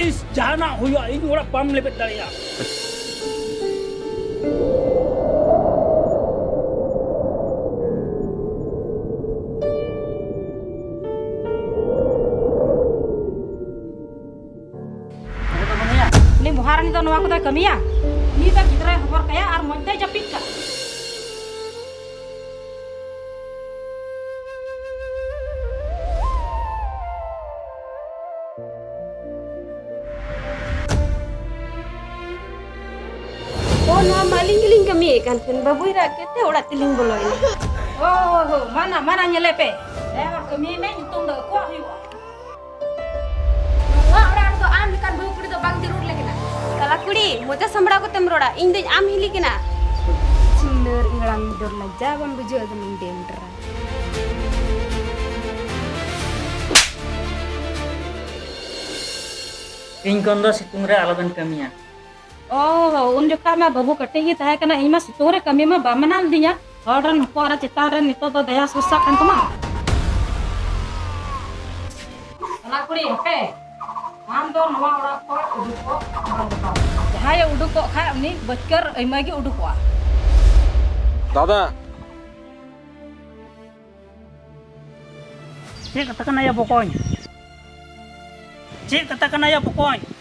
tis jana huya ini orang pam lebet dari ya. Ini muharan itu nuang kita kami ya. Ini tak kita khबर kaya ar monte japik ka. Oh, no maling-giling kami kan pen babu ira kete ora tiling boloi. Oh, mana nyelepe. Lewat kami me hitung dah kuah hiu. Wa ora to am kan babu kuri to bang jerur legina. Kala kuri moja samra ko temroda ing de am hili kina. Ciller inglang dor la jaban bujo de min dendra. ᱤᱧ ᱠᱷᱚᱱ ᱫᱚ ᱥᱤᱛᱩᱝ ᱨᱮ ᱟᱞᱚᱵᱮᱱ ᱠᱟᱹᱢᱤᱭᱟ Oh, un jokha ma babu kate hi tahe kana ima sitore kami ma bamanal dinya. Ordran pora citare nito to daya susah kan tuma. Kala kuri hepe. Am do nawa ora ko uduk ko. Jahaya uduk ko kha ni bachkar ima gi uduk wa. दादा Cik katakan ayah pokoknya. Cik katakan ayah pokoknya.